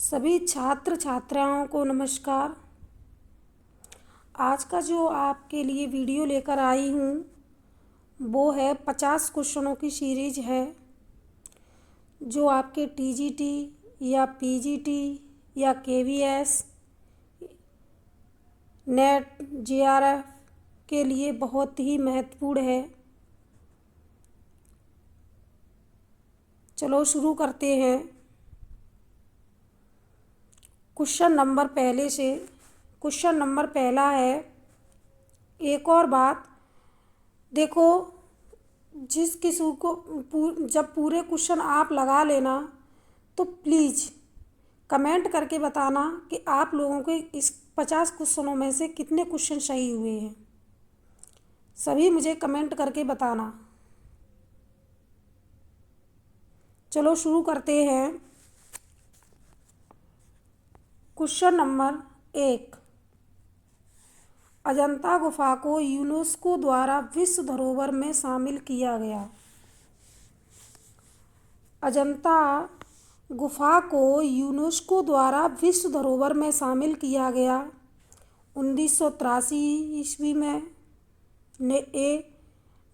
सभी छात्र छात्राओं को नमस्कार। आज का जो आपके लिए वीडियो लेकर आई हूँ वो है 50 क्वेश्चनों की सीरीज है जो आपके टीजीटी या पीजीटी या केवीएस नेट जेआरएफ के लिए बहुत ही महत्वपूर्ण है। चलो शुरू करते हैं। क्वेश्चन नंबर पहला है, एक और बात देखो, जिस किसी को जब पूरे क्वेश्चन आप लगा लेना तो प्लीज़ कमेंट करके बताना कि आप लोगों के इस 50 क्वेश्चनों में से कितने क्वेश्चन सही हुए हैं। सभी मुझे कमेंट करके बताना। चलो शुरू करते हैं। क्वेश्चन नंबर 1, अजंता गुफा को यूनेस्को द्वारा विश्व धरोहर में शामिल किया गया। अजंता गुफा को यूनेस्को द्वारा विश्व धरोहर में शामिल किया गया 1983 ईस्वी में,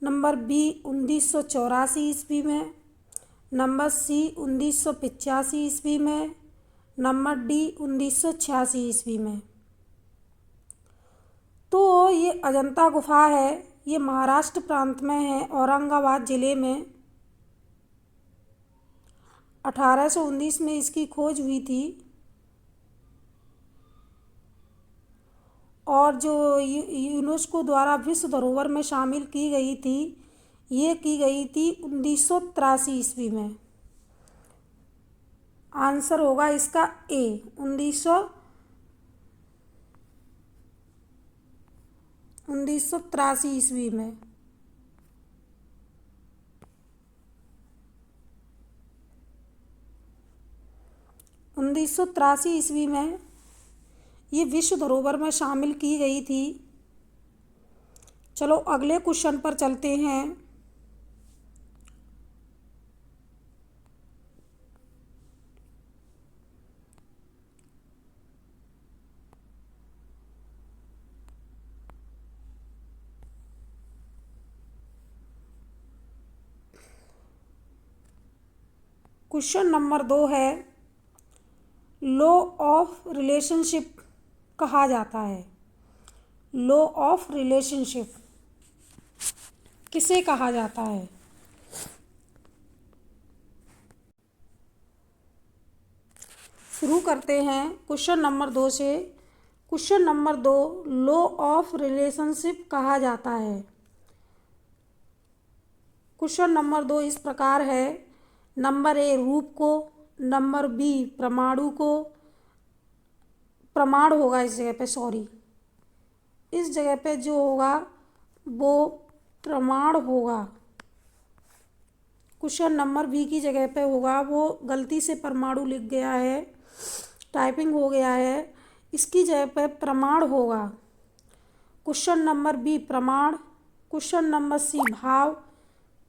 नंबर बी 1984 ईस्वी में, नंबर सी 1985 ईस्वी में, नंबर डी 1986 ईस्वी में। तो ये अजंता गुफा है, ये महाराष्ट्र प्रांत में है, औरंगाबाद ज़िले में। 1819 में इसकी खोज हुई थी और जो यूनेस्को द्वारा विश्व धरोहर में शामिल की गई थी, ये की गई थी 1983 ईस्वी में। आंसर होगा इसका ए 1983 ईस्वी में। उन्नीस सौ तिरासी ईस्वी में ये विश्व धरोहर में शामिल की गई थी। चलो अगले क्वेश्चन पर चलते हैं। क्वेश्चन नंबर 2 है, लॉ ऑफ रिलेशनशिप कहा जाता है। लॉ ऑफ रिलेशनशिप किसे कहा जाता है? शुरू करते हैं क्वेश्चन नंबर 2 से। Question number 2, law of relationship कहा जाता है। क्वेश्चन नंबर 2 इस प्रकार है, नंबर ए रूप को, नंबर बी परमाणु को, प्रमाण होगा इस जगह पे, सॉरी इस जगह पे जो होगा वो प्रमाण होगा। क्वेश्चन नंबर बी की जगह पे होगा, वो गलती से परमाणु लिख गया है, टाइपिंग हो गया है, इसकी जगह पे प्रमाण होगा। क्वेश्चन नंबर बी प्रमाण, क्वेश्चन नंबर सी भाव,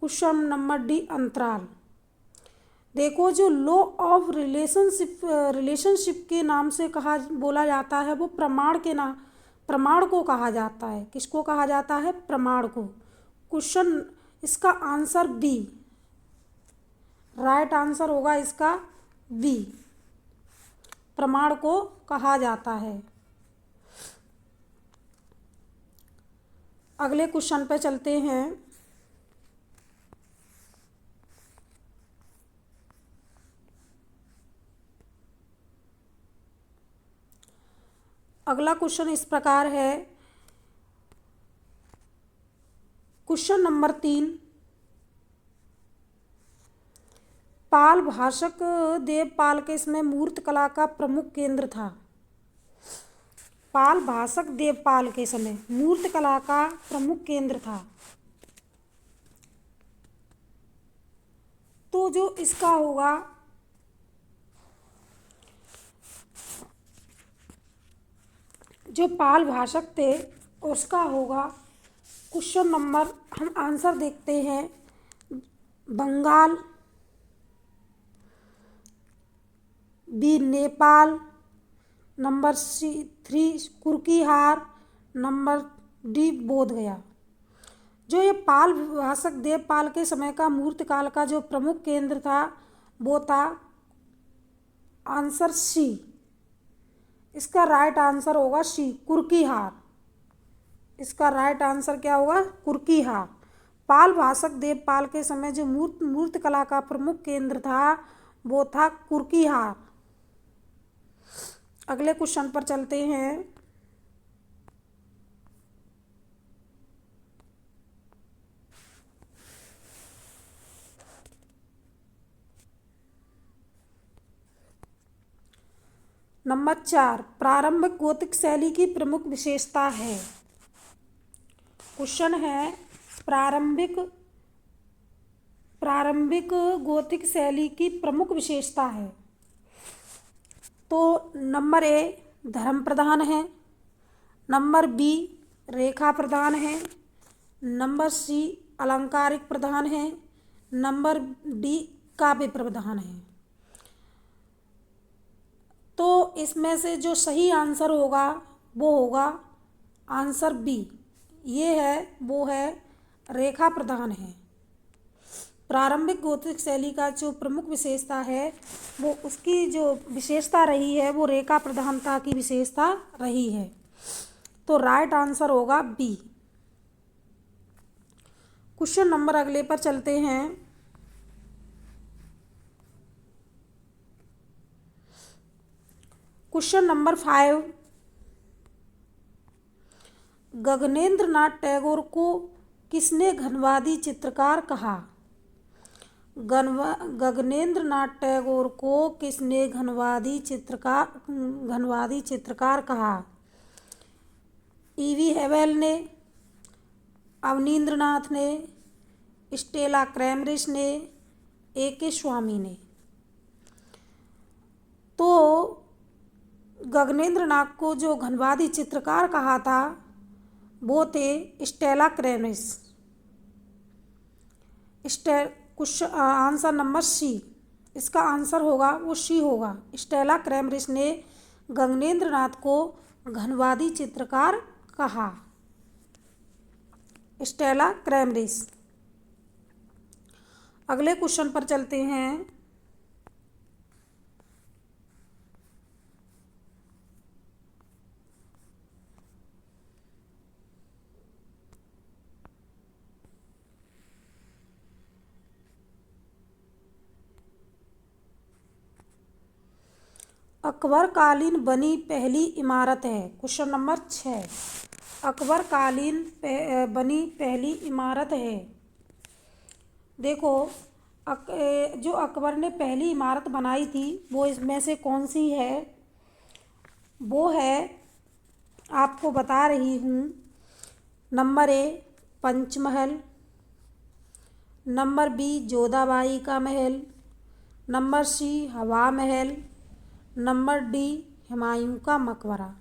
क्वेश्चन नंबर डी अंतराल। देखो, जो लॉ ऑफ रिलेशनशिप के नाम से बोला जाता है वो प्रमाण को कहा जाता है। किसको कहा जाता है? प्रमाण को। क्वेश्चन इसका आंसर बी, राइट आंसर होगा इसका बी, प्रमाण को कहा जाता है। अगले क्वेश्चन पे चलते हैं। अगला क्वेश्चन इस प्रकार है, क्वेश्चन नंबर 3, पाल भाषक देवपाल के इसमें मूर्त कला का प्रमुख केंद्र था। पाल भाषक देवपाल के समय मूर्त कला का प्रमुख केंद्र था। तो जो इसका होगा, जो पाल भाषक थे उसका होगा, क्वेश्चन नंबर हम आंसर देखते हैं, B Nepal, number C 3 Kurkihar, number D Bodhgaya. जो ये पाल भाषक देवपाल के समय का मूर्तिकाल का जो प्रमुख केंद्र था वो था आंसर सी। इसका राइट आंसर होगा सी कुर्कीहार। इसका राइट आंसर क्या होगा? कुर्कीहार। पाल भाषक देवपाल के समय जो मूर्तिकला का प्रमुख केंद्र था वो था कुर्कीहार। अगले क्वेश्चन पर चलते हैं। नंबर 4 प्रारंभिक गोथिक शैली की प्रमुख विशेषता है। क्वेश्चन है प्रारंभिक गोथिक शैली की प्रमुख विशेषता है। तो नंबर ए धर्म प्रधान है, नंबर बी रेखा प्रधान है, नंबर सी अलंकारिक प्रधान है, नंबर डी काव्य प्रधान है। तो इसमें से जो सही आंसर होगा वो होगा आंसर बी। ये है वो है रेखा प्रधान है। प्रारंभिक गोथिक शैली का जो प्रमुख विशेषता है वो उसकी जो विशेषता रही है वो रेखा प्रधानता की विशेषता रही है। तो राइट आंसर होगा बी। क्वेश्चन नंबर अगले पर चलते हैं। क्वेश्चन नंबर 5 गगनेंद्र नाथ टैगोर को किसने घनवादी चित्रकार कहा? गगनेंद्र नाथ टैगोर को किसने घनवादी चित्रकार कहा? ईवी हेवेल ने, अवनींद्रनाथ ने, स्टेला क्रैमरिस ने, ए.के. स्वामी ने। तो गगनेंद्र नाथ को जो घनवादी चित्रकार कहा था वो थे Stella Kramrisch. Answer number C. इसका आंसर होगा वो सी होगा। स्टेला क्रैमरिस ने गगनेंद्र नाथ को घनवादी चित्रकार कहा। स्टेला क्रैमरिस। अगले क्वेश्चन पर चलते हैं। अकबर कालीन बनी पहली इमारत है। क्वेश्चन नंबर 6 अकबर कालीन बनी पहली इमारत है। देखो जो अकबर ने पहली इमारत बनाई थी वो इसमें से कौन सी है? वो है आपको बता रही हूँ। Number A Panchmahal, number B Jodhabai का महल, नंबर सी हवा महल, नंबर डी हुमायूं का मकबरा।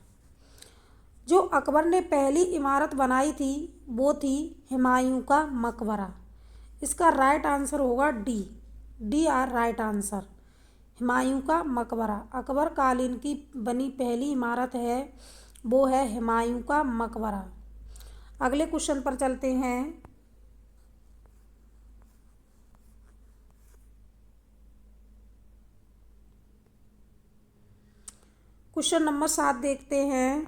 जो अकबर ने पहली इमारत बनाई थी वो थी हुमायूं का मकबरा। इसका राइट आंसर होगा D. D R right answer. Humayun का मकबरा अकबर कालीन की बनी पहली इमारत है वो है हुमायूं का मकबरा। अगले क्वेश्चन पर चलते हैं। क्वेश्चन नंबर 7 देखते हैं।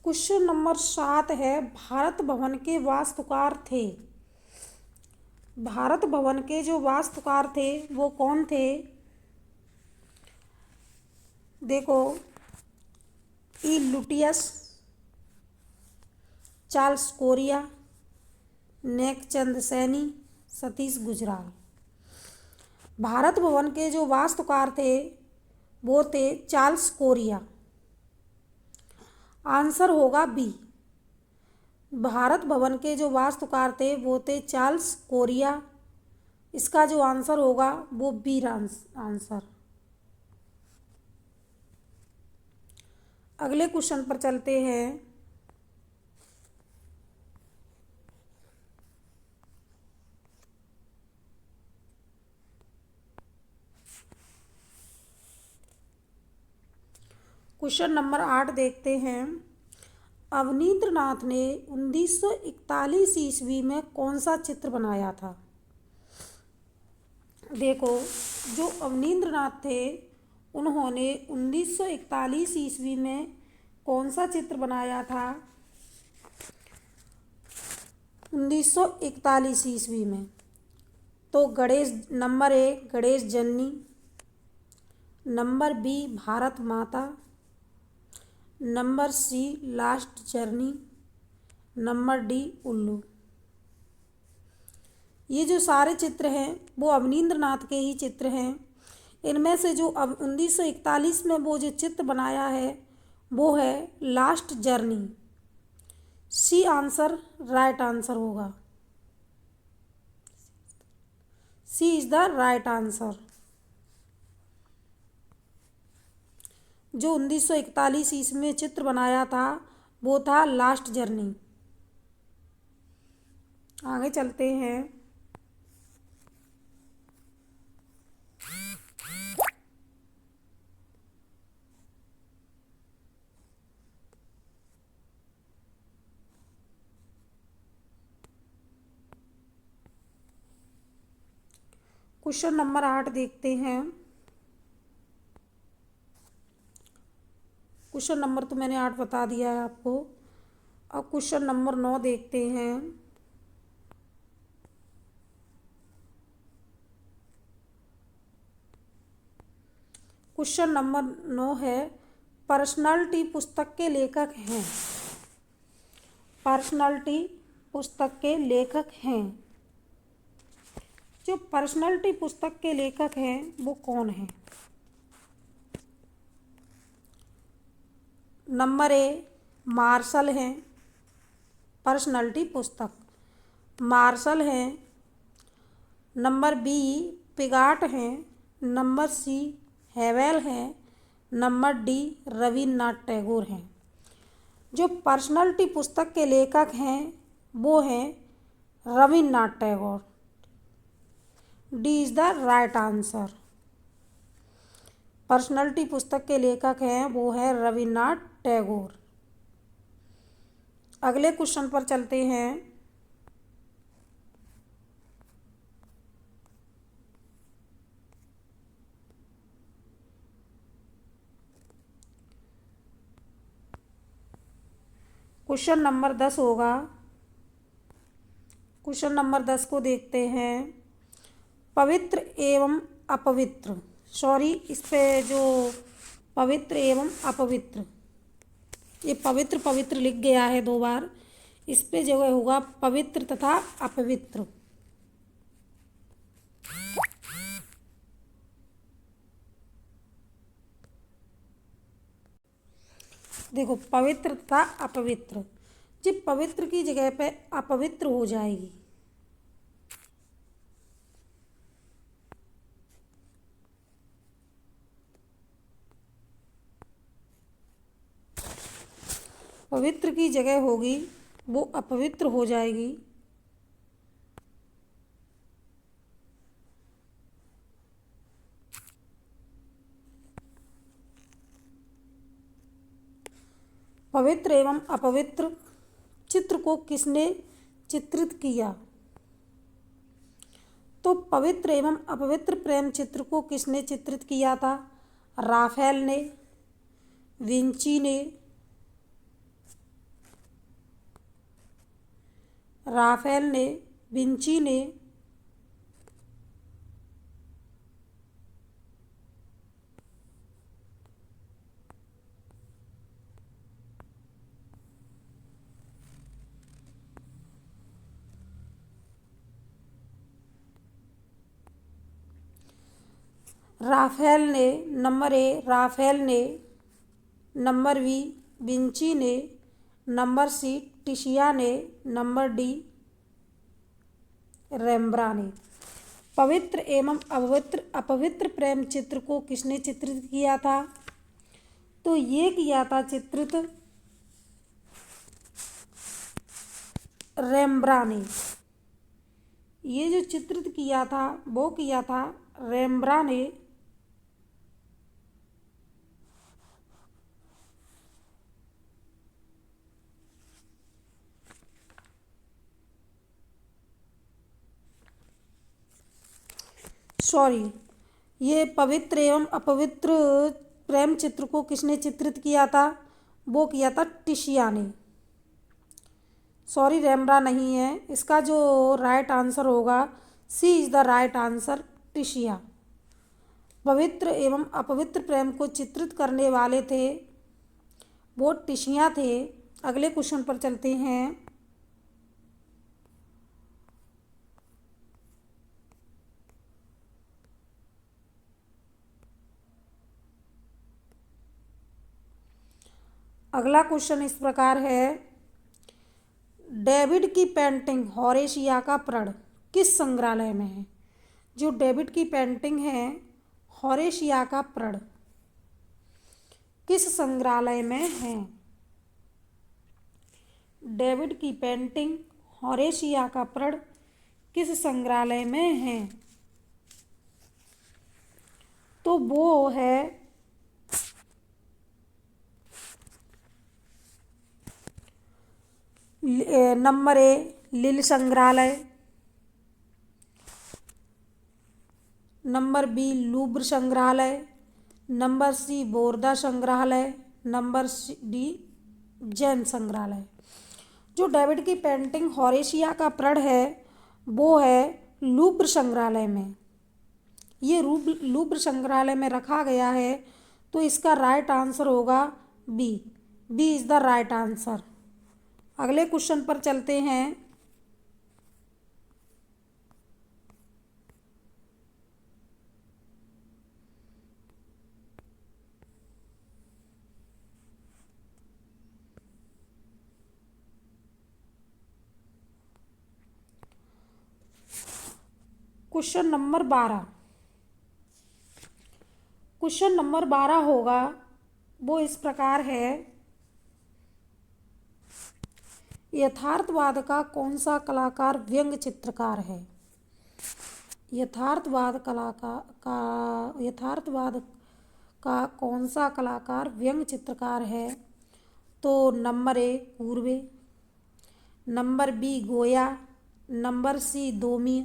क्वेश्चन नंबर 7 है भारत भवन के वास्तुकार थे। भारत भवन के जो वास्तुकार थे वो कौन थे? देखो ई Lutyens, Charles Korea, Nek Chand Saini, Satish Gujral. Bharat Bhavan के जो वास्तुकार थे वो थे चार्ल्स कोरिया। आंसर होगा बी। भारत भवन के जो वास्तुकार थे वो थे चार्ल्स कोरिया। इसका जो आंसर होगा वो बी आंसर। अगले क्वेश्चन पर चलते हैं। क्वेश्चन नंबर 8 देखते हैं। अवनींद्रनाथ ने 1941 ईस्वी में कौन सा चित्र बनाया था? देखो, जो अवनींद्रनाथ थे उन्होंने 1941 ईस्वी में कौन सा चित्र बनाया था? 1941 ईस्वी में तो Ganesh, number 1 Ganesh Janani, number B Bharat Mata, number C last journey, number D Ullu. ये जो सारे चित्र हैं वो अवनींद्रनाथ के ही चित्र हैं। इनमें से जो अब 1941 में वो जो चित्र बनाया है वो है last journey. C answer right answer होगा। C is the right answer. जो 1941 ईस्वी में चित्र बनाया था वो था लास्ट जर्नी। आगे चलते हैं। क्वेश्चन नंबर 8 देखते हैं। क्वेश्चन नंबर तो मैंने 8 बता दिया है आपको। अब क्वेश्चन नंबर 9 देखते हैं। क्वेश्चन नंबर 9 है, पर्सनालिटी पुस्तक के लेखक हैं। पर्सनालिटी पुस्तक के लेखक हैं। जो पर्सनालिटी पुस्तक के लेखक हैं वो कौन हैं? नंबर ए मार्शल हैं। पर्सनालिटी पुस्तक मार्शल हैं। नंबर बी पिगाट हैं। नंबर सी हेवेल हैं। नंबर डी रविन्द्रनाथ टैगोर हैं। जो पर्सनालिटी पुस्तक के लेखक हैं वो हैं Rabindranath Tagore. D is the right answer. Personality पुस्तक के लेखक हैं वो है रविन्द्रनाथ टैगोर। अगले क्वेश्चन पर चलते हैं। क्वेश्चन नंबर 10 होगा। क्वेश्चन नंबर 10 को देखते हैं। पवित्र एवं अपवित्र, सॉरी इस पे जो पवित्र एवं अपवित्र, ये पवित्र पवित्र लिख गया है 2 बार। इस पे जो होगा पवित्र तथा अपवित्र। देखो, पवित्र तथा अपवित्र, जी पवित्र की जगह पे अपवित्र हो जाएगी। पवित्र की जगह होगी वो अपवित्र हो जाएगी। पवित्र एवं अपवित्र चित्र को किसने चित्रित किया? तो पवित्र एवं अपवित्र प्रेम चित्र को किसने चित्रित किया था? राफेल ने, विंची ने, राफेल ने, विंची ने, राफेल ने, नंबर ए राफेल ने, नंबर बी विंची ने, नंबर सी टिशिया ने, नंबर डी रेम्ब्रा ने। पवित्र एवं अपवित्र प्रेम चित्र को किसने चित्रित किया था? तो ये किया था चित्रित रेम्ब्रा ने। ये जो चित्रित किया था वो किया था रेम्ब्रा ने। सॉरी, ये पवित्र एवं अपवित्र प्रेम चित्र को किसने चित्रित किया था? वो किया था टिशिया ने। सॉरी, रेम्ब्रा नहीं है। इसका जो राइट आंसर होगा, सी इज़ द राइट आंसर, टिशिया। पवित्र एवं अपवित्र प्रेम को चित्रित करने वाले थे वो टिशिया थे। अगले क्वेश्चन पर चलते हैं। अगला क्वेश्चन इस प्रकार है, डेविड की पेंटिंग होरेशिया का प्रण किस संग्रहालय में है? जो डेविड की पेंटिंग है होरेशिया का प्रण किस संग्रहालय में है? डेविड की पेंटिंग होरेशिया का प्रण किस संग्रहालय में है? तो वो है नंबर ए लिल संग्रहालय, नंबर बी लूब्र संग्रहालय, नंबर सी बोर्दा संग्रहालय, नंबर डी जैन संग्रहालय। जो डेविड की पेंटिंग होरेशिया का प्रण है वो है लूब्र संग्रहालय में। ये लूब्र संग्रहालय में रखा गया है, तो इसका राइट आंसर होगा B. B is the right answer. अगले क्वेश्चन पर चलते हैं। Question number 12। क्वेश्चन नंबर 12 होगा वो इस प्रकार है, यथार्थवाद का कौन सा कलाकार व्यंग्य चित्रकार है? यथार्थवाद का कौन सा कलाकार व्यंग्य चित्रकार है? तो नंबर ए पूर्वे, number B Goya, number C Daumier,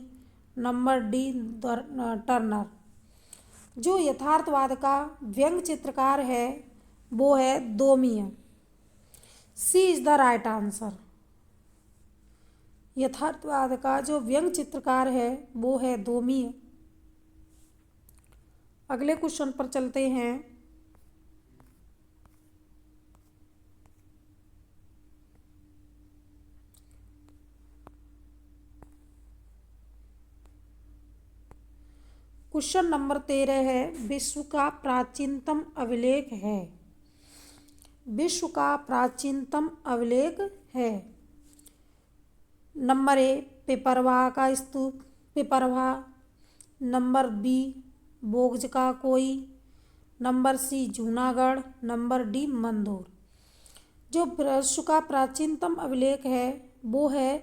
number D Turner. जो यथार्थवाद का व्यंग्य चित्रकार है वो है Daumier. C is the right answer. यथार्थवाद का जो व्यंग्य चित्रकार है वो है दोमी। अगले क्वेश्चन पर चलते हैं। क्वेश्चन नंबर 13 है, विश्व का प्राचीनतम अभिलेख है। विश्व का प्राचीनतम अभिलेख है। नंबर ए पिपरवाह का स्तूप, Piprahwa, number B Boghazkoy, number C Junagadh, number D Mandore. जो विश्व का प्राचीनतम अभिलेख है वो है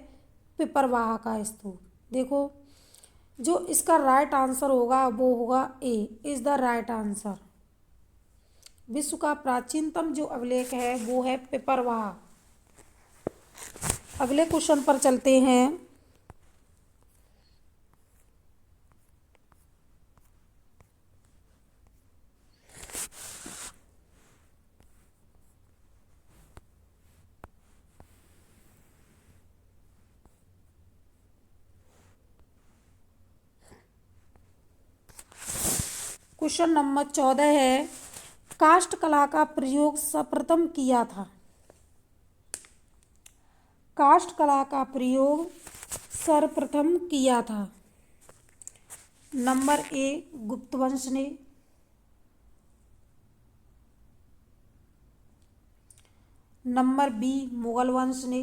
पिपरवाह का स्तूप। देखो, जो इसका राइट आंसर होगा वो होगा A is the right answer. विश्व का प्राचीनतम जो अभिलेख है वो है पिपरवाह। अगले क्वेश्चन पर चलते हैं। क्वेश्चन नंबर 14 है, काष्ठ कला का प्रयोग सर्वप्रथम किया था। काष्ठ कला का प्रयोग सर्वप्रथम किया था। नंबर ए गुप्त वंश ने, नंबर बी मुगल वंश ने,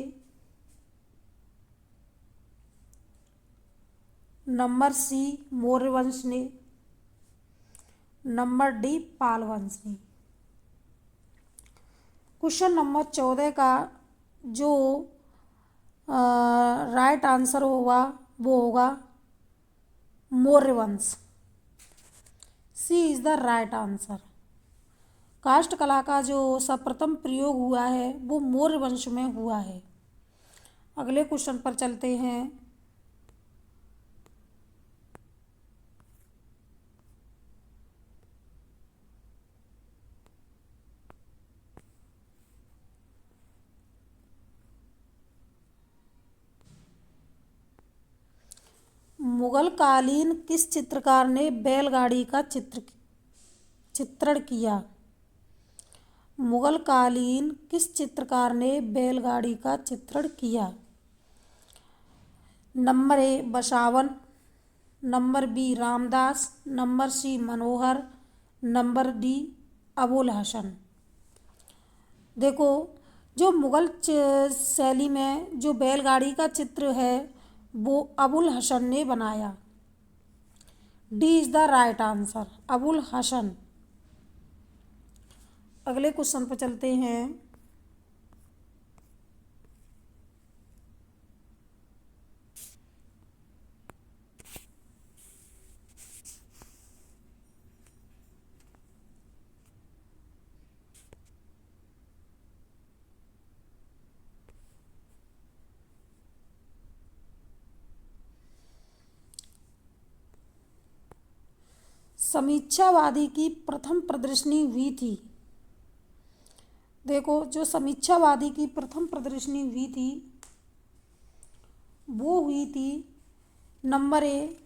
नंबर सी मौर्य वंश ने, नंबर डी पाल वंश ने। क्वेश्चन नंबर 14 का जो राइट आंसर होगा वो होगा मौर्य वंश। सी इज़ द राइट आंसर। काष्ठ कला का जो सर्वप्रथम प्रयोग हुआ है वो मौर्य वंश में हुआ है। अगले क्वेश्चन पर चलते हैं। मुगल कालीन किस चित्रकार ने बैलगाड़ी का चित्रण किया? मुगल कालीन किस चित्रकार ने बैलगाड़ी का चित्रण किया? Number A Basawan, number B Ramdas, number C Manohar, number D Abul Hasan. देखो, जो मुगल शैली में जो बैलगाड़ी का चित्र है वो अबुल हसन ने बनाया। D is the right answer, Abul Hasan. अगले क्वेश्चन पर चलते हैं। समीक्षावादी की प्रथम प्रदर्शनी हुई थी। देखो, जो समीक्षावादी की प्रथम प्रदर्शनी हुई थी वो हुई थी नंबर ए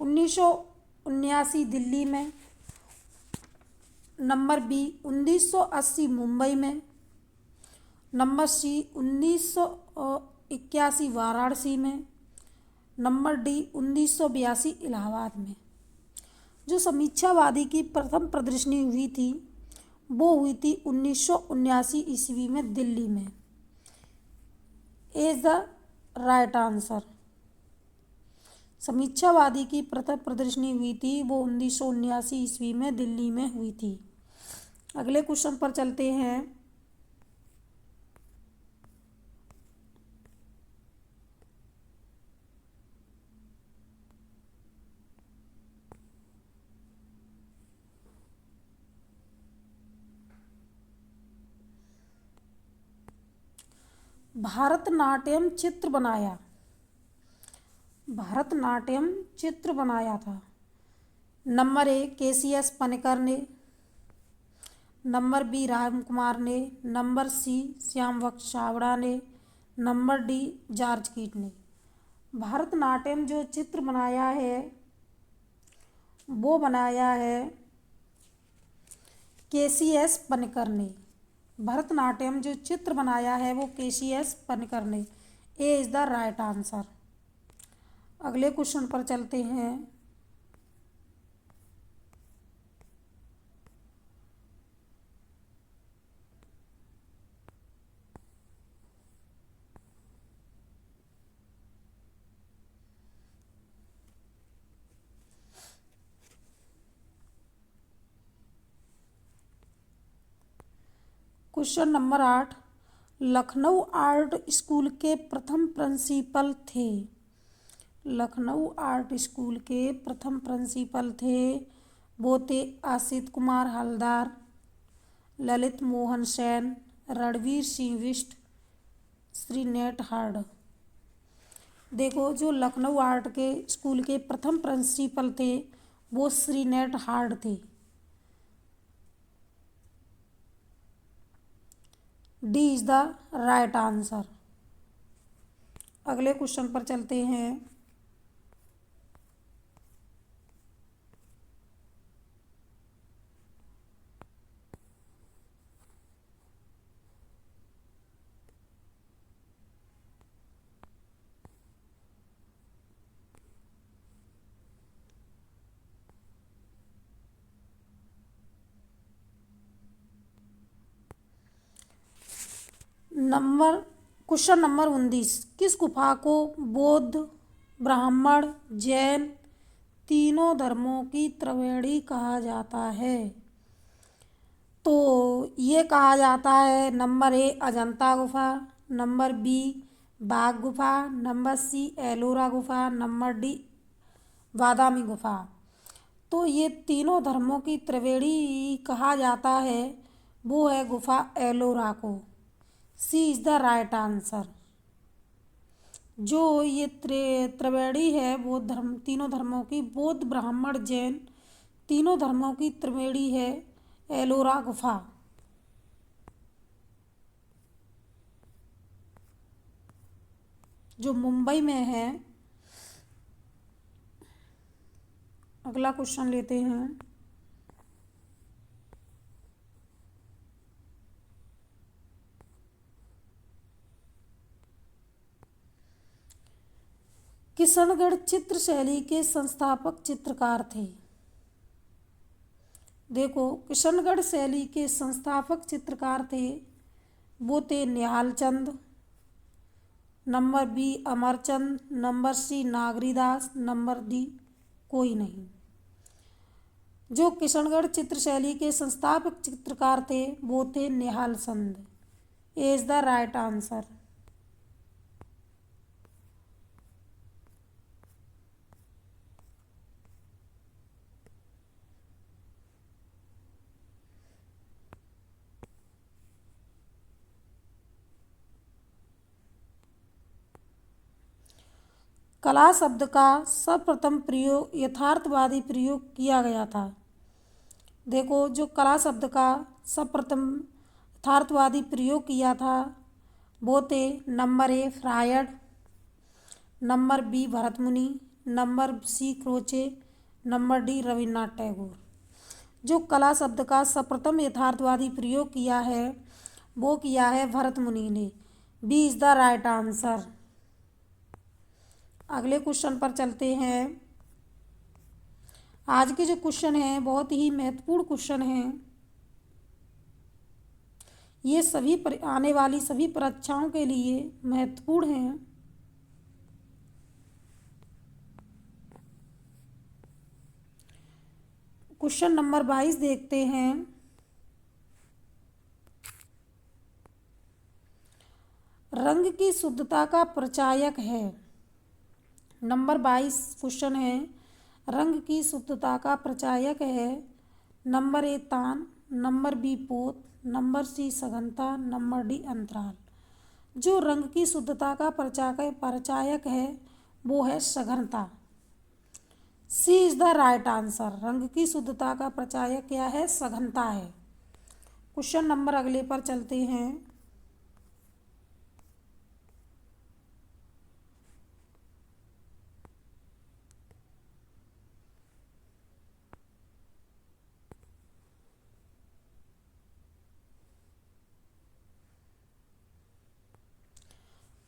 1979 दिल्ली में, नंबर बी 1980 मुंबई में, नंबर सी 1981 वाराणसी में, नंबर डी 1982 इलाहाबाद में। जो समीक्षावादी की प्रथम प्रदर्शनी हुई थी वो हुई थी 1979 ईस्वी में दिल्ली में। Is the right answer. समीक्षावादी की प्रथम प्रदर्शनी हुई थी वो 1979 ईस्वी में दिल्ली में हुई थी। अगले क्वेश्चन पर चलते हैं। भारतनाट्यम चित्र बनाया। भारतनाट्यम चित्र बनाया था। नंबर ए KCS पनिकर ने, नंबर बी रामकुमार ने, नंबर सी श्याम बख्श छाबड़ा ने, नंबर डी जॉर्ज कीट ने। भारतनाट्यम जो चित्र बनाया है वो बनाया है KCS पनिकर ने। भरतनाट्यम जो चित्र बनाया है वो KCS पनिकर ने। ए इज द राइट आंसर। अगले क्वेश्चन पर चलते हैं। Question number 8, Lucknow art school के प्रथम प्रिंसिपल थे। लखनऊ आर्ट स्कूल के प्रथम प्रिंसिपल थे वो थे आसित कुमार हलदार, ललित मोहन सेन, रणवीर सिंह बिष्ट, श्रीनेट हार्ड। देखो, जो लखनऊ आर्ट के स्कूल के प्रथम प्रिंसिपल थे वो श्रीनेट हार्ड थे। D is the right answer. अगले क्वेश्चन पर चलते हैं। क्वेश्चन नंबर 19, किस गुफा को बौद्ध, ब्राह्मण, जैन तीनों धर्मों की त्रिवेणी कहा जाता है? तो ये कहा जाता है नंबर ए अजंता गुफा, नंबर बी बाघ गुफा, नंबर सी एलोरा गुफा, नंबर डी बादामी गुफा। तो ये तीनों धर्मों की त्रिवेणी कहा जाता है वो है गुफा एलोरा को। सी इज द राइट आंसर। जो ये त्रिवेणी है वो तीनों धर्मों की, बौद्ध, ब्राह्मण, जैन तीनों धर्मों की त्रिवेणी है एलोरा गुफा। जो मुंबई में है। अगला क्वेश्चन लेते हैं। किशनगढ़ चित्र शैली के संस्थापक चित्रकार थे। देखो, किशनगढ़ शैली के संस्थापक चित्रकार थे, वो थे Nihal Chand, number B Amarchand, number C Nagaridas, number D कोई नहीं। जो किशनगढ़ चित्र शैली के संस्थापक चित्रकार थे वो थे निहाल चंद। ए इज द राइट आंसर। कला शब्द का सर्वप्रथम प्रयोग यथार्थवादी प्रयोग किया गया था। देखो, जो कला शब्द का सर्वप्रथम यथार्थवादी प्रयोग किया था वो थे number A Freud, number B Bharat Muni, number C Croce, number D Rabindranath Tagore. जो कला शब्द का सर्वप्रथम यथार्थवादी प्रयोग किया है वो किया है भरत मुनि ने। B is the right answer. अगले क्वेश्चन पर चलते हैं। आज के जो क्वेश्चन हैं बहुत ही महत्वपूर्ण क्वेश्चन हैं। ये सभी आने वाली सभी परीक्षाओं के लिए महत्वपूर्ण हैं। क्वेश्चन नंबर 22 देखते हैं। रंग की शुद्धता का प्रचायक है। नंबर 22 क्वेश्चन है, रंग की शुद्धता का प्रचायक है। नंबर ए तान, नंबर बी पोत, नंबर सी सघनता, नंबर डी अंतराल। जो रंग की शुद्धता का प्रचायक है वो है सघनता। सी इज द राइट आंसर। रंग की शुद्धता का प्रचायक क्या है? सघनता है। क्वेश्चन नंबर अगले पर चलते हैं।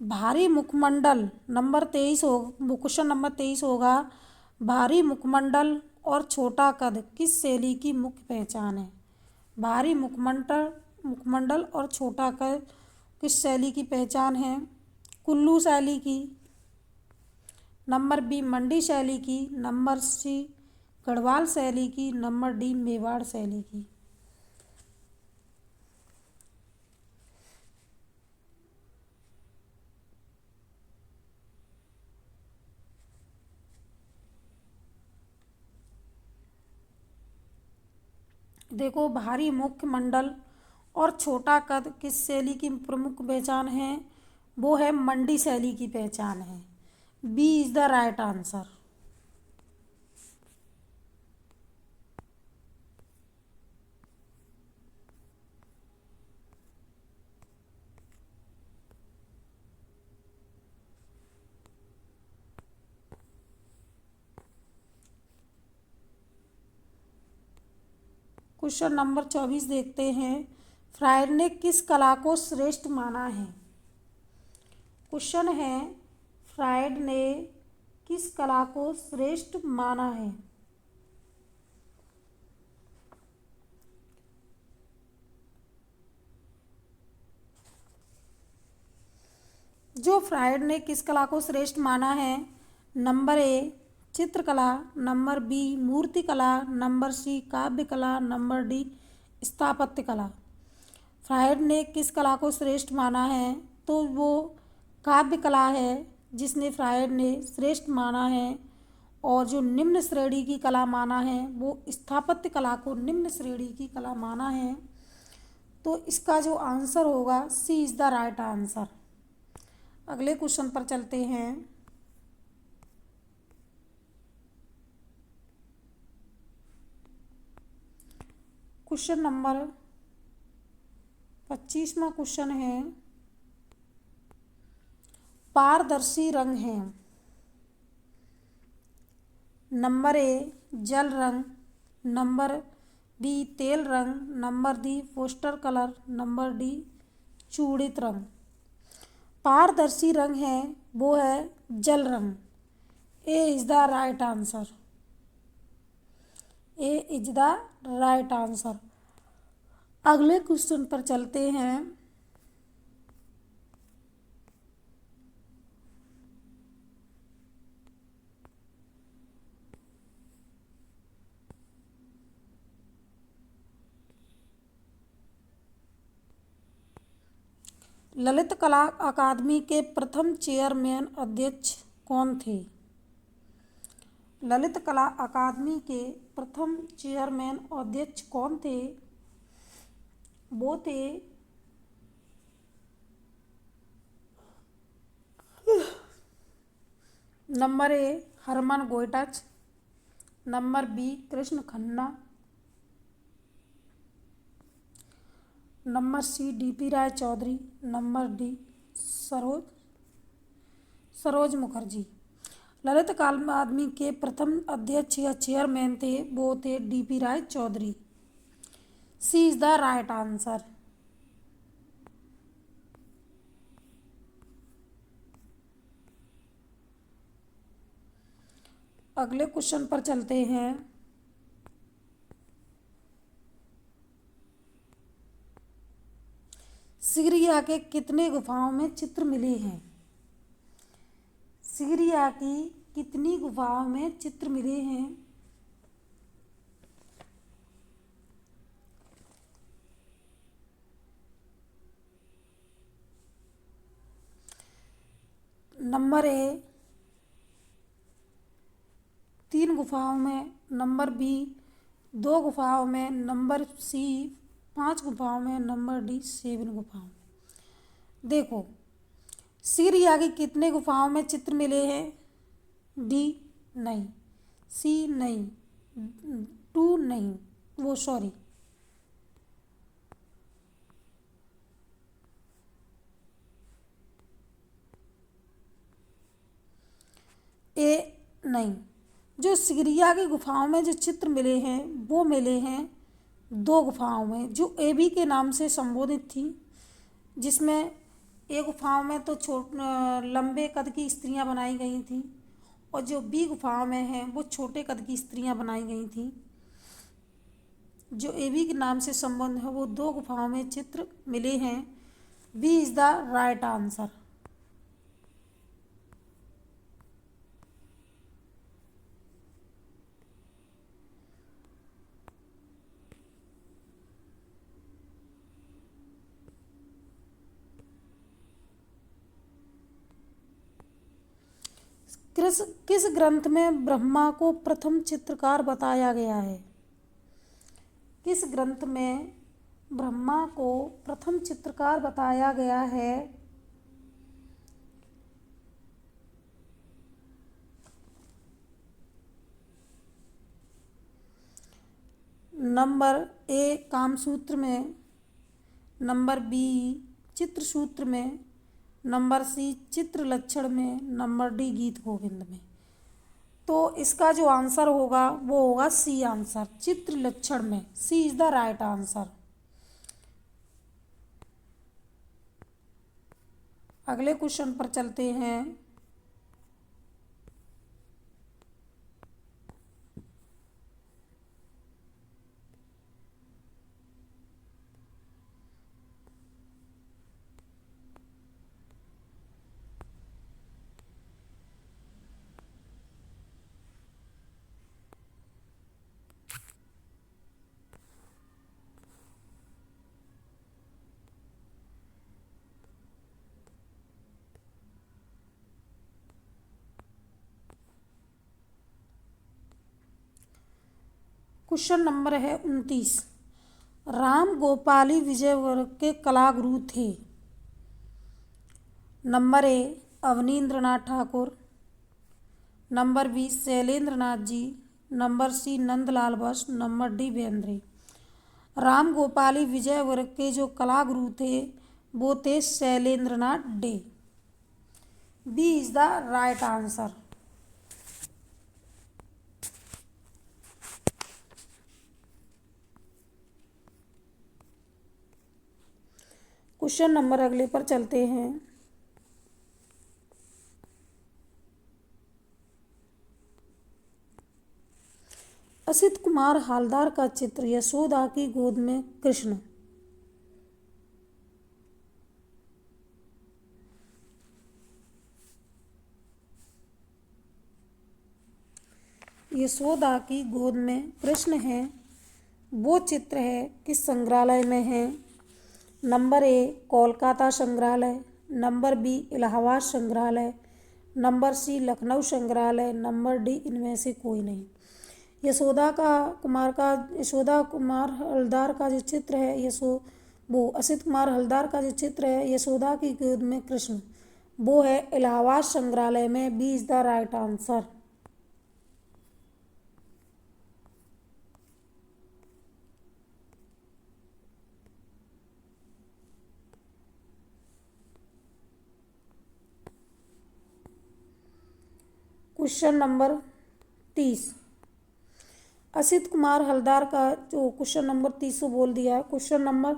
भारी मुखमंडल नंबर 23 हो। क्वेश्चन नंबर 23 होगा, भारी मुखमंडल और छोटा कद किस शैली की मुख्य पहचान है? भारी मुखमंडल और छोटा कद किस शैली की पहचान है? कुल्लू शैली की, नंबर बी मंडी शैली की, नंबर सी गढ़वाल शैली की, नंबर डी मेवाड़ शैली की। देखो, भारी मुखमंडल और छोटा कद किस शैली की प्रमुख पहचान है? वो है मंडी शैली की पहचान है। B is the right answer. Question number 24 देखते हैं। फ्रायड ने किस कला को श्रेष्ठ माना है? क्वेश्चन है, फ्रायड ने किस कला को श्रेष्ठ माना है? जो फ्रायड ने किस कला को श्रेष्ठ माना है? नंबर ए चित्रकला, नंबर बी मूर्ति कला, नंबर सी काव्य कला, नंबर डी स्थापत्य कला। फ्रायड ने किस कला को श्रेष्ठ माना है? तो वो काव्य कला है जिसने फ्रायड ने श्रेष्ठ माना है। और जो निम्न श्रेणी की कला माना है वो स्थापत्य कला को निम्न श्रेणी की कला माना है। तो इसका जो आंसर होगा C is the right answer. अगले क्वेश्चन पर चलते हैं। क्वेश्चन नंबर 25वां क्वेश्चन है, पारदर्शी रंग हैं। नंबर ए जल रंग, नंबर बी तेल रंग, number D poster colour, number D चूड़ित रंग। पारदर्शी रंग है वो है जल रंग। A is the right answer. A is the right answer. अगले क्वेश्चन पर चलते हैं। ललित कला अकादमी के प्रथम चेयरमैन अध्यक्ष कौन थे? ललित कला अकादमी के प्रथम चेयरमैन अध्यक्ष कौन थे? वो थे number A Hermann Goetz, number B Krishna Khanna, number C DP Roy Chowdhury, number D Saroj Mukherjee. Lalit Kala Akademi के प्रथम अध्यक्ष या चेयरमैन थे वो थे DP Roy Chowdhury. C is the right answer. अगले क्वेश्चन पर चलते हैं। सिगरिया के कितने गुफाओं में चित्र मिले हैं? सिगरिया की कितनी गुफाओं में चित्र मिले हैं? नंबर ए 3 गुफाओं में, नंबर बी 2 गुफाओं में, नंबर सी 5 गुफाओं में, नंबर डी 7 गुफाओं में। देखो सिगरिया की कितने गुफाओं में चित्र मिले हैं? डी नहीं, सी नहीं, 2 नहीं, वो सॉरी ए नहीं। जो सिगरिया की गुफाओं में जो चित्र मिले हैं वो मिले हैं 2 गुफाओं में जो ए बी के नाम से संबोधित थी, जिसमें ए गुफाओं में तो लंबे कद की स्त्रियां बनाई गई थी और जो बी गुफाओं में हैं वो छोटे कद की स्त्रियां बनाई गई थी। जो ए बी के नाम से संबंध है वो 2 गुफाओं में चित्र मिले हैं। B is the right answer. किस ग्रंथ में ब्रह्मा को प्रथम चित्रकार बताया गया है? किस ग्रंथ में ब्रह्मा को प्रथम चित्रकार बताया गया है? नंबर ए कामसूत्र में, नंबर बी चित्रसूत्र में, नंबर सी चित्र लक्षण में, नंबर डी गीत गोविंद में। तो इसका जो आंसर होगा वो होगा सी आंसर, चित्र लक्षण में। सी इज द राइट आंसर। अगले क्वेश्चन पर चलते हैं। क्वेश्चन नंबर है 29। राम गोपाली विजयवर्ग के कलागुरु थे। Number A Abanindranath Thakur, number B Shailendra Nath ji, number C Nandalal Bose, number D Bendre. Ram Gopal Vijayvargiya के जो कलागुरु थे वो थे Shailendra Nath De. B is the right answer. Question number अगले पर चलते हैं। असित कुमार हालदार का चित्र यशोदा की गोद में कृष्ण। यशोदा की गोद में कृष्ण है, वो चित्र है किस संग्रहालय में है? नंबर ए कोलकाता संग्रहालय, नंबर बी इलाहाबाद संग्रहालय, नंबर सी लखनऊ संग्रहालय, नंबर डी इनमें से कोई नहीं। यशोदा कुमार हल्दार का जो चित्र है असित कुमार हल्दार का जो चित्र है यशोदा की गोद में कृष्ण, वो है इलाहाबाद संग्रहालय में। B is the right answer. Question number 30। Asit Kumar Haldar का जो क्वेश्चन नंबर 30 बोल दिया है। क्वेश्चन नंबर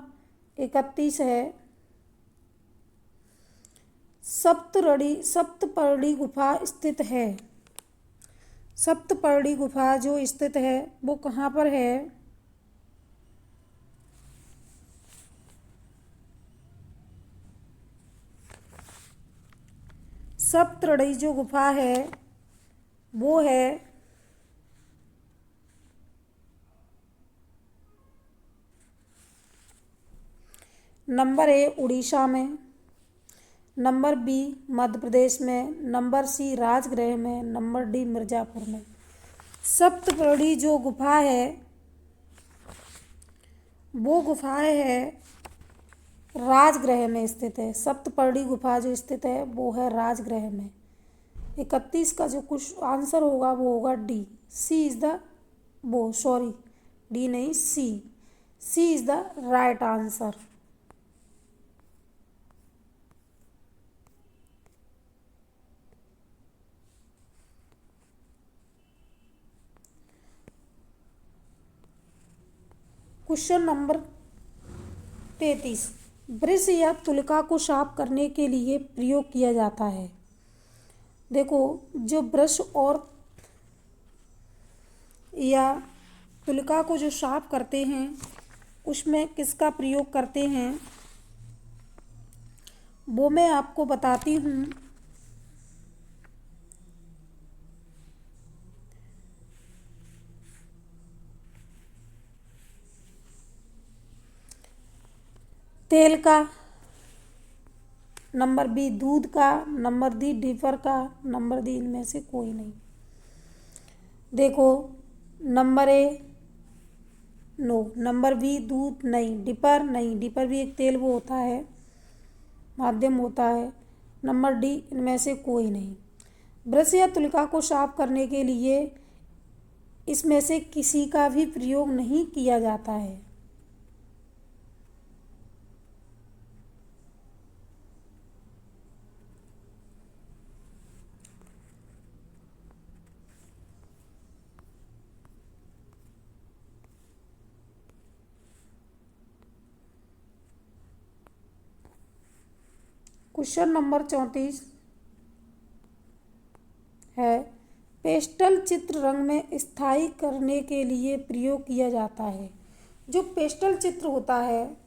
31 है, सप्तपर्णी गुफा स्थित है। सप्तपर्णी गुफा जो स्थित है वो कहाँ पर है? सप्तपर्णी जो गुफा है वो है नंबर ए उड़ीसा में, नंबर बी मध्य प्रदेश में, नंबर सी राजगृह में, नंबर डी मिर्जापुर में। सप्तपर्णी जो गुफा है वो गुफाएं है राजगृह में स्थित है। सप्तपर्णी गुफा जो स्थित है वो है राजगृह में। 31 का जो कुछ आंसर होगा वो होगा D. C is the D नहीं, C is the right answer. Question number 33। Brush या तुलिका को साफ करने के लिए प्रयोग किया जाता है। देखो, जो ब्रश और या तुलिका को जो साफ करते हैं उसमें किसका प्रयोग करते हैं वो मैं आपको बताती हूँ। तेल का, नंबर बी दूध का, नंबर डी डिपर का, नंबर डी इनमें से कोई नहीं। देखो, number A no, number B दूध नहीं, डिपर नहीं, डिपर भी एक तेल वो होता है, माध्यम होता है। नंबर डी इनमें से कोई नहीं। ब्रश या तुलिका को साफ करने के लिए इसमें से किसी का भी प्रयोग नहीं किया जाता है। क्वेश्चन नंबर 34 है, पेस्टल चित्र रंग में स्थायी करने के लिए प्रयोग किया जाता है। जो पेस्टल चित्र होता है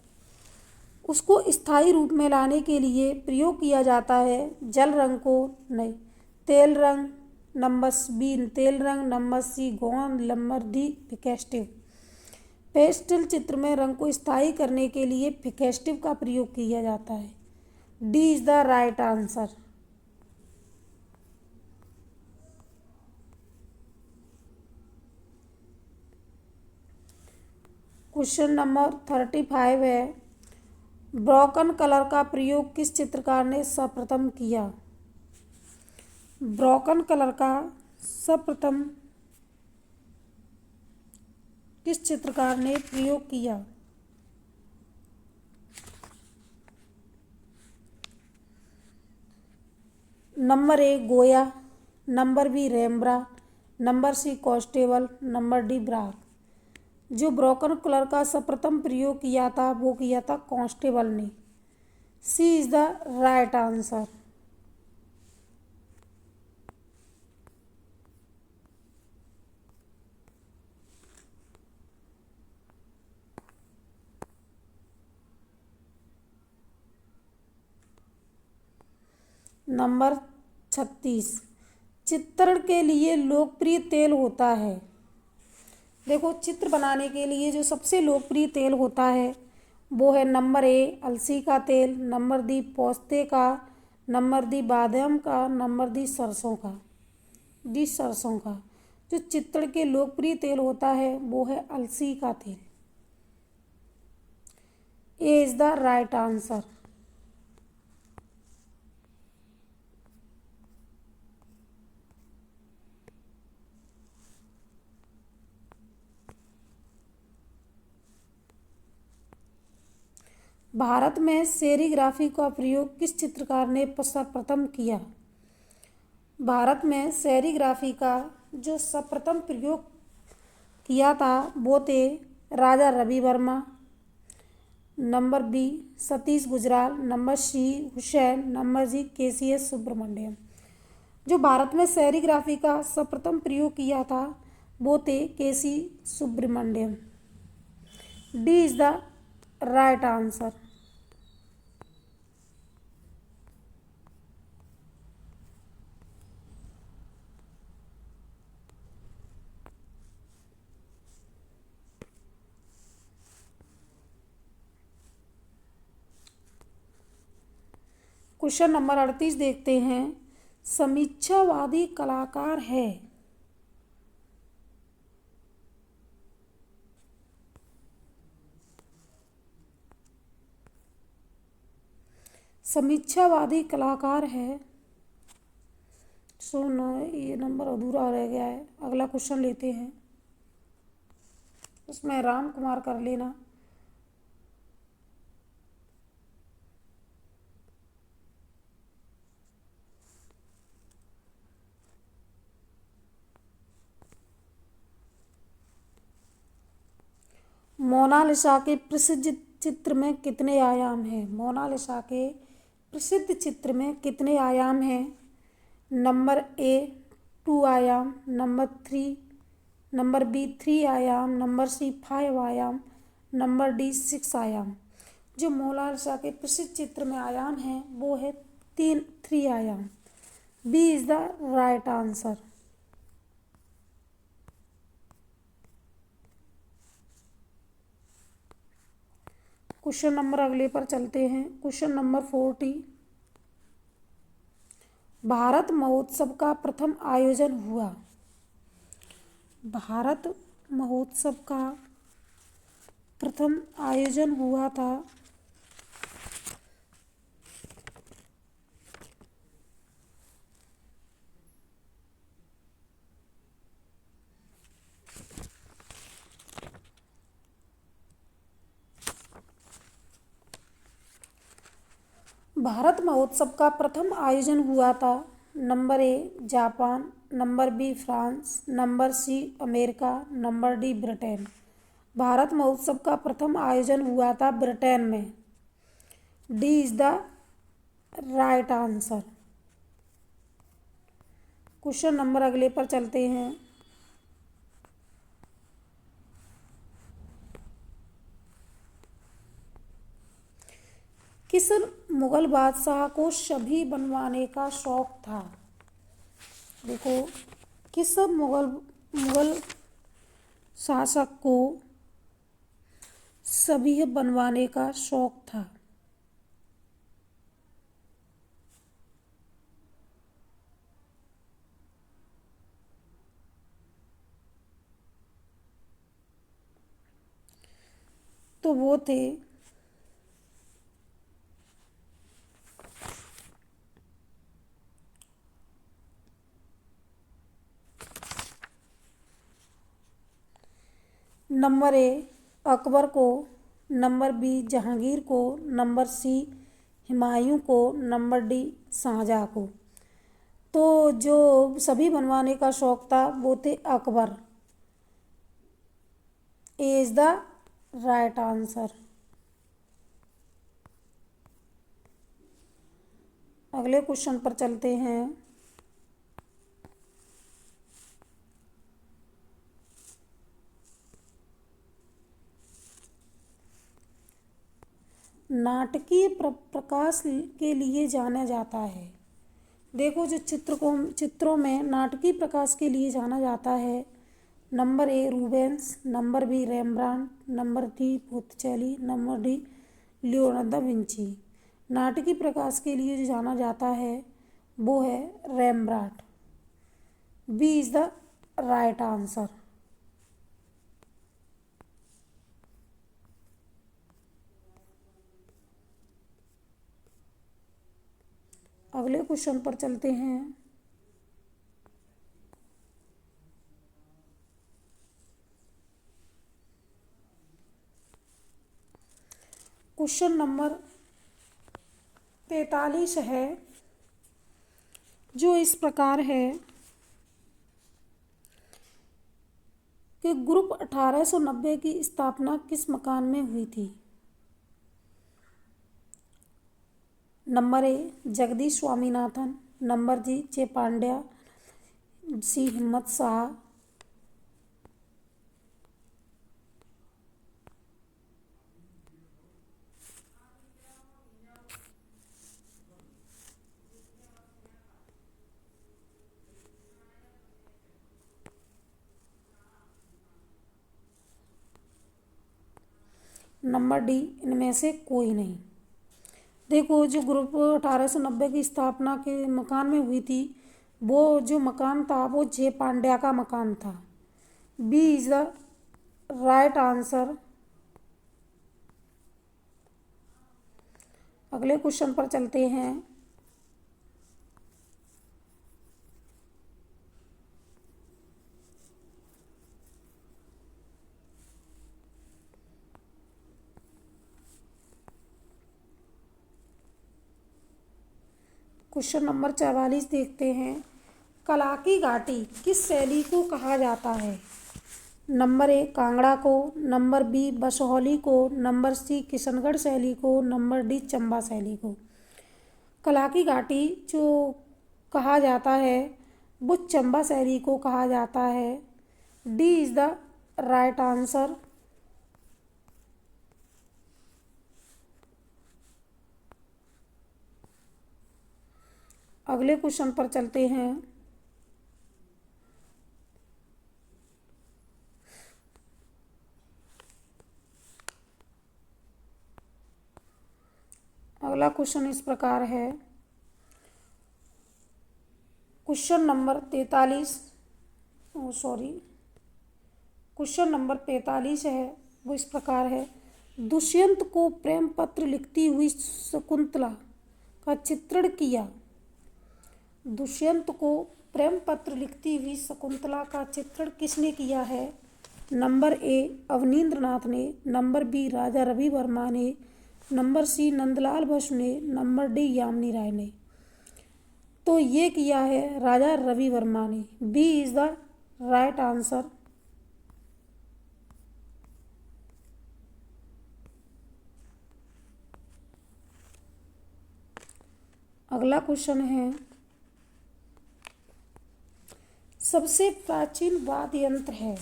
उसको स्थायी रूप में लाने के लिए प्रयोग किया जाता है जल रंग को नहीं, तेल रंग, नंबर बी तेल रंग, नंबर सी गोंद, नंबर डी फिकेस्टिव। पेस्टल चित्र में रंग को स्थायी करने के लिए फिकेस्टिव का प्रयोग किया जाता है। D is the right answer. Question number 35 है, ब्रोकन कलर का प्रयोग किस चित्रकार ने सर्वप्रथम किया? ब्रोकन कलर का सर्वप्रथम किस चित्रकार ने प्रयोग किया? Number A Goya, number B Rembrandt, number C Constable, number D Braque. जो ब्रोकन कलर का सर्वप्रथम प्रयोग किया था वो किया था कॉन्स्टेबल ने। C is the right answer. Number 36, चित्रण के लिए लोकप्रिय तेल होता है। देखो, चित्र बनाने के लिए जो सबसे लोकप्रिय तेल होता है वो है नंबर ए अलसी का तेल, नंबर डी पोस्ते का, नंबर डी बादाम का, नंबर डी सरसों का। डी सरसों का। जो चित्रण के लोकप्रिय तेल होता है वो है अलसी का तेल। A is the right answer. Bharat में सेरीग्राफी का प्रयोग किस चित्रकार ने सर्वप्रथम किया? भारत में सेरीग्राफी का जो सर्वप्रथम प्रयोग किया था वो थे Raja Ravi Varma, number B Satish Gujral, number C Husain, number G KCS Subramanyam. जो भारत में सेरीग्राफी का सर्वप्रथम प्रयोग किया था वो थे KC Subramanyam. D is the right answer. Question number 38 देखते हैं। समीक्षावादी कलाकार है। समीक्षावादी कलाकार है। सुनो, ये नंबर अधूरा रह गया है, अगला क्वेश्चन लेते हैं। उसमें राम कुमार कर लेना। मोनालिसा के प्रसिद्ध चित्र में कितने आयाम हैं? मोनालिसा के प्रसिद्ध चित्र में कितने आयाम हैं? नंबर ए 2 आयाम, नंबर बी 3 आयाम, नंबर सी 5 आयाम, नंबर डी 6 आयाम। जो मोनालिसा के प्रसिद्ध चित्र में आयाम हैं वो है 3 आयाम। B is the right answer. Question number अगले पर चलते हैं। क्वेश्चन नंबर 40, भारत महोत्सव का प्रथम आयोजन हुआ। भारत महोत्सव का प्रथम आयोजन हुआ था भारत महोत्सव का प्रथम आयोजन हुआ था number A Japan, number B France, number C America, number D Britain. Bharat Mahotsav का प्रथम आयोजन हुआ था ब्रिटेन में। D is the right answer. Question number अगले पर चलते हैं। किस मुगल बादशाह को छवि बनवाने का शौक था? देखो, किस मुगल शासक को छवि बनवाने का शौक था? तो वो थे नंबर ए अकबर को, नंबर बी जहांगीर को, नंबर सी हुमायूं को, नंबर डी शाहजहां को। तो जो सभी बनवाने का शौक था वो थे अकबर। ए इज द राइट आंसर। अगले क्वेश्चन पर चलते हैं। नाटकीय प्रकाश के लिए जाना जाता है। देखो जो चित्रों में नाटकीय प्रकाश के लिए जाना जाता है। Number A Rubens, number B Rembrandt, number D Botticelli, number D Leonardo da Vinci. नाटकीय प्रकाश के लिए जो जाना जाता है वो है Rembrandt. B is the right answer. अगले क्वेश्चन पर चलते हैं। क्वेश्चन नंबर 43 है, जो इस प्रकार है कि ग्रुप 1890 की स्थापना किस मकान में हुई थी। Number A Jagdish Swaminathan, number G J Pandya, C Himmat Shah. Number D इनमें से कोई नहीं। देखो जो ग्रुप 1890 की स्थापना के मकान में हुई थी, वो जो मकान था वो जे पांड्या का मकान था। B is the right answer. अगले क्वेश्चन पर चलते हैं। क्वेश्चन नंबर 44 देखते हैं। कला की घाटी किस शैली को कहा जाता है। नंबर ए कांगड़ा को, नंबर बी बसोहली को, नंबर सी किशनगढ़ शैली को, नंबर डी चंबा शैली को। कला की घाटी जो कहा जाता है वो चंबा शैली को कहा जाता है। D is the right answer. अगले क्वेश्चन पर चलते हैं। अगला क्वेश्चन इस प्रकार है। क्वेश्चन नंबर 43 क्वेश्चन नंबर 45 है, वो इस प्रकार है। दुष्यंत को प्रेम पत्र लिखती हुई शकुंतला का चित्रण किया। दुष्यंत को प्रेम पत्र लिखती हुई शकुंतला का चित्रण किसने किया है। नंबर ए अवनींद्रनाथ ने, नंबर बी राजा रवि वर्मा ने, नंबर सी नंदलाल बसु ने, नंबर डी यामिनी राय ने। तो ये किया है राजा रवि वर्मा ने। B is the right answer. अगला क्वेश्चन है। सबसे प्राचीन वाद्य यंत्र है।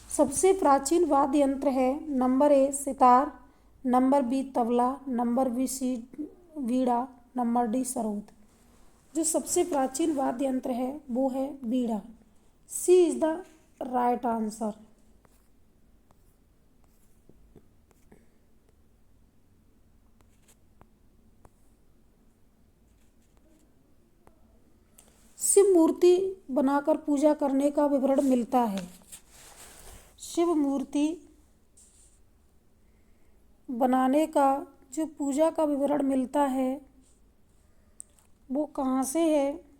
सबसे प्राचीन वाद्य यंत्र है। Number A sitar, number B tabla, number B C veena, number D sarod. जो सबसे प्राचीन वाद्य यंत्र है वो है veena. C is the right answer. Shiv मूर्ति बनाकर पूजा करने का विवरण मिलता है। शिव मूर्ति बनाने का जो पूजा का विवरण मिलता है वो कहाँ से है।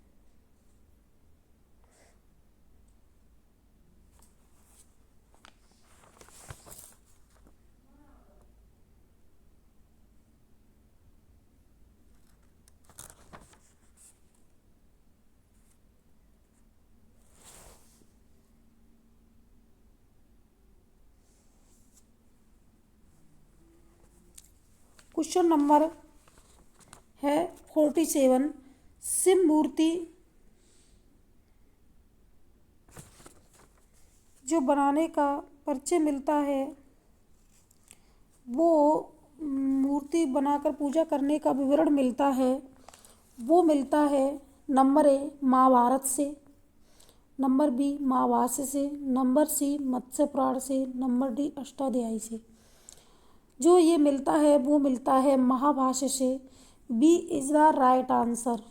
क्वेश्चन नंबर है 47। शिव मूर्ति जो बनाने का परिचय मिलता है, वो मूर्ति बनाकर पूजा करने का विवरण मिलता है, वो मिलता है नंबर ए महाभारत से, नंबर बी महाभाष्य से, नंबर सी मत्स्य पुराण से, नंबर डी अष्टाध्यायी से। जो ये मिलता है वो मिलता है महाभाष्य से। B is the right answer.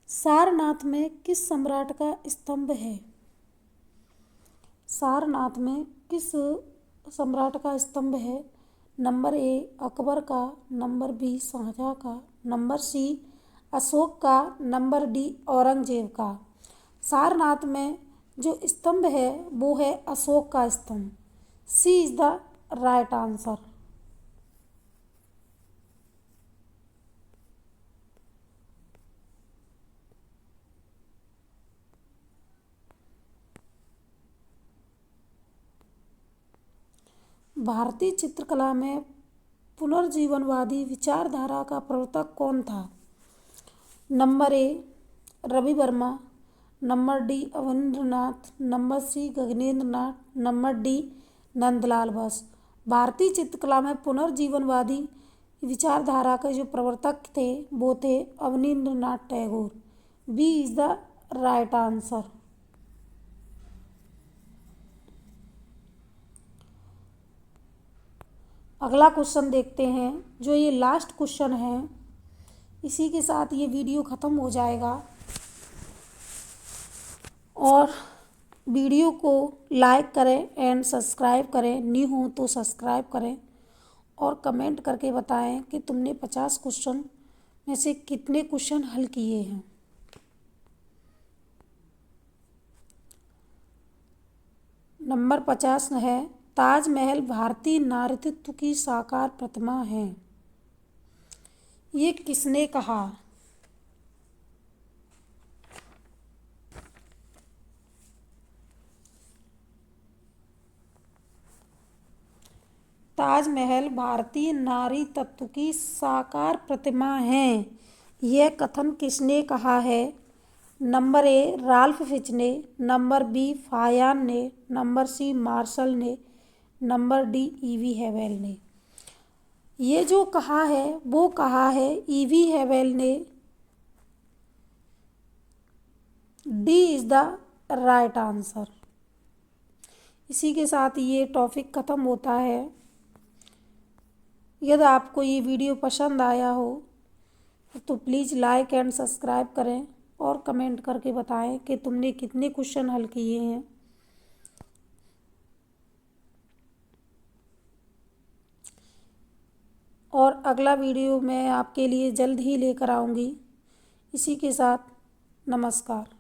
Sarnath में किस सम्राट का स्तंभ है? सारनाथ में किस सम्राट का स्तंभ है? नंबर ए अकबर का, नंबर बी शाहजहाँ का, नंबर सी अशोक का, नंबर डी औरंगजेब का। सारनाथ में जो स्तंभ है वो है अशोक का स्तंभ। C is the right answer. भारतीय चित्रकला में पुनर्जीवनवादी विचारधारा का प्रवर्तक कौन था? Number A Ravi Varma, number D Abanindranath, number C Gaganendranath, number D Nandalal Bose. भारतीय चित्रकला में पुनर्जीवनवादी विचारधारा के जो प्रवर्तक थे वो थे Abanindranath Tagore. B is the right answer. अगला क्वेश्चन देखते हैं, जो ये लास्ट क्वेश्चन है, इसी के साथ ये वीडियो ख़त्म हो जाएगा। और वीडियो को लाइक करें एंड सब्सक्राइब करें, न्यू हो तो सब्सक्राइब करें और कमेंट करके बताएं कि तुमने 50 क्वेश्चन में से कितने क्वेश्चन हल किए हैं। नंबर 50 है, ताजमहल भारतीय नारीत्व की साकार प्रतिमा है। ये किसने कहा? ताजमहल भारतीय नारी तत्व की साकार प्रतिमा है, यह कथन किसने कहा है? नंबर ए राल्फ फिच ने, नंबर बी फायान ने, नंबर सी मार्शल ने, नंबर डी ईवी हैवेल ने। ये जो कहा है वो कहा है ईवी हैवेल ने। D is the right answer. इसी के साथ ये टॉपिक ख़त्म होता है। यदि आपको ये वीडियो पसंद आया हो तो प्लीज़ लाइक एंड सब्सक्राइब करें और कमेंट करके बताएं कि तुमने कितने क्वेश्चन हल किए हैं। और अगला वीडियो मैं आपके लिए जल्द ही लेकर आऊँगी। इसी के साथ नमस्कार।